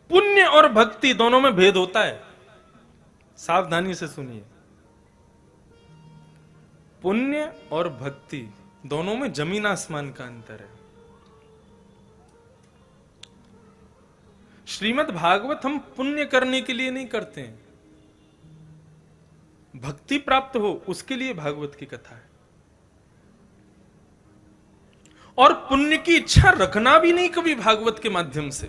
पुण्य और भक्ति दोनों में भेद होता है, सावधानी से सुनिए। पुण्य और भक्ति दोनों में जमीन आसमान का अंतर है। श्रीमद् भागवत हम पुण्य करने के लिए नहीं करते हैं, भक्ति प्राप्त हो उसके लिए भागवत की कथा है। और पुण्य की इच्छा रखना भी नहीं कभी भागवत के माध्यम से।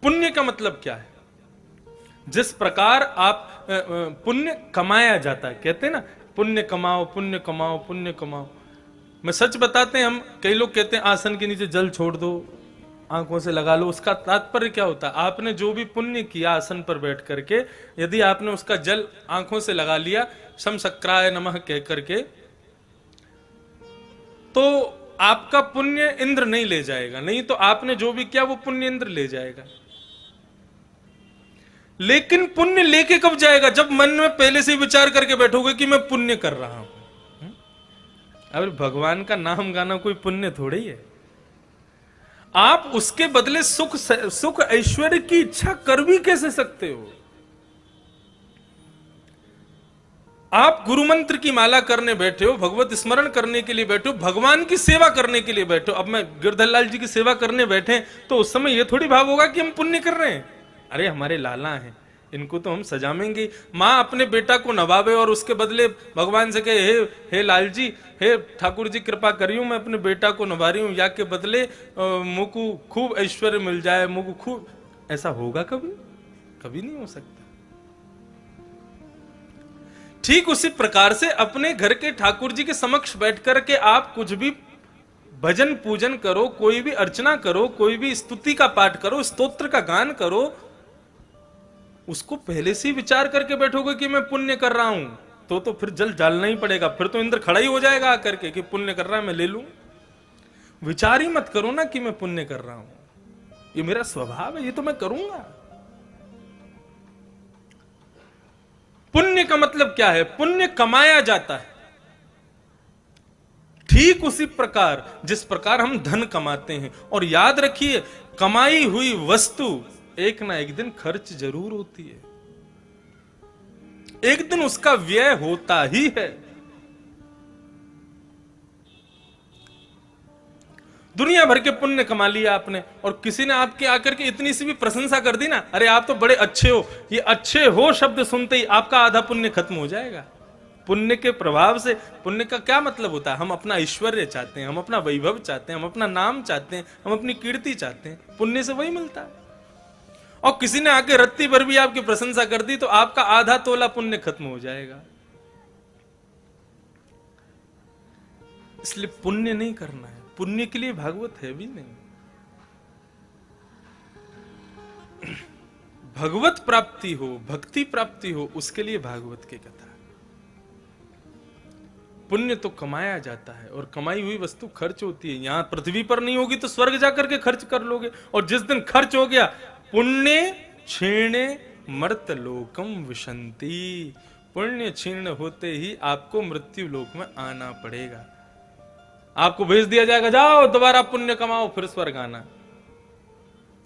पुण्य का मतलब क्या है? जिस प्रकार आप पुण्य कमाया जाता है, कहते हैं ना पुण्य कमाओ पुण्य कमाओ पुण्य कमाओ। मैं सच बताते हैं, हम कई लोग कहते हैं आसन के नीचे जल छोड़ दो, आंखों से लगा लो। उसका तात्पर्य क्या होता है? आपने जो भी पुण्य किया आसन पर बैठ करके, यदि आपने उसका जल आंखों से लगा लिया शम शक्राय नमः कह करके, तो आपका पुण्य इंद्र नहीं ले जाएगा, नहीं तो आपने जो भी किया वो पुण्य इंद्र ले जाएगा। लेकिन पुण्य लेके कब जाएगा? जब मन में पहले से विचार करके बैठोगे कि मैं पुण्य कर रहा हूं। अरे भगवान का नाम गाना कोई पुण्य थोड़ी ही है। आप उसके बदले सुख ऐश्वर्य की इच्छा कर भी कैसे सकते हो? आप गुरु मंत्र की माला करने बैठे हो, भगवत स्मरण करने के लिए बैठे हो, भगवान की सेवा करने के लिए बैठे हो। अब मैं गिरधर लाल जी की सेवा करने बैठे तो उस समय यह थोड़ी भाव होगा कि हम पुण्य कर रहे हैं। अरे हमारे लाला हैं, इनको तो हम सजामेंगे। माँ अपने बेटा को नवावे और उसके बदले भगवान से कहे हे लाल जी, हे ठाकुर जी कृपा करियो, मैं अपने बेटा को नवा रही हूं, या के बदले मुझको खूब ऐश्वर्य मिल जाए, मुझको खूब। ऐसा होगा कभी? कभी नहीं हो सकता। ठीक उसी प्रकार से अपने घर के ठाकुर जी के समक्ष बैठ करके आप कुछ भी भजन पूजन करो, कोई भी अर्चना करो, कोई भी स्तुति का पाठ करो, स्तोत्र का गान करो, उसको पहले से ही विचार करके बैठोगे कि मैं पुण्य कर रहा हूं, तो फिर जल डालना ही पड़ेगा। फिर तो इंद्र खड़ा ही हो जाएगा आकर के कि पुण्य कर रहा है मैं ले लूं। विचार ही मत करो ना कि मैं पुण्य कर रहा हूं, ये मेरा स्वभाव है, ये तो मैं करूंगा। पुण्य का मतलब क्या है? पुण्य कमाया जाता है। ठीक उसी प्रकार जिस प्रकार हम धन कमाते हैं, और याद रखिए कमाई हुई वस्तु एक ना एक दिन खर्च जरूर होती है, एक दिन उसका व्यय होता ही है। दुनिया भर के पुण्य कमा लिया आपने, और किसी ने आपके आकर के इतनी सी भी प्रशंसा कर दी ना, अरे आप तो बड़े अच्छे हो, ये अच्छे हो शब्द सुनते ही आपका आधा पुण्य खत्म हो जाएगा। पुण्य के प्रभाव से, पुण्य का क्या मतलब होता है? हम अपना ऐश्वर्य चाहते हैं, हम अपना वैभव चाहते हैं, हम अपना नाम चाहते हैं, हम अपनी कीर्ति चाहते हैं, पुण्य से वही मिलता है। और किसी ने आके रत्ती भर भी आपकी प्रशंसा कर दी तो आपका आधा तोला पुण्य खत्म हो जाएगा। इसलिए पुण्य नहीं करना है, पुण्य के लिए भागवत है भी नहीं। भगवत प्राप्ति हो, भक्ति प्राप्ति हो, उसके लिए भागवत की कथा। पुण्य तो कमाया जाता है, और कमाई हुई वस्तु खर्च होती है। यहां पृथ्वी पर नहीं होगी तो स्वर्ग जाकर के खर्च कर लोगे, और जिस दिन खर्च हो गया, पुण्य क्षीणे मर्त लोकम विशंति, पुण्य क्षीण होते ही आपको मृत्यु लोक में आना पड़ेगा। आपको भेज दिया जाएगा, जाओ दोबारा पुण्य कमाओ फिर स्वर्ग आना।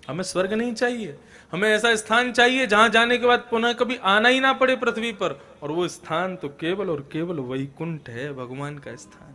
हमें स्वर्ग नहीं चाहिए, हमें ऐसा स्थान चाहिए जहां जाने के बाद पुनः कभी आना ही ना पड़े पृथ्वी पर, और वो स्थान तो केवल और केवल वैकुंठ है, भगवान का स्थान।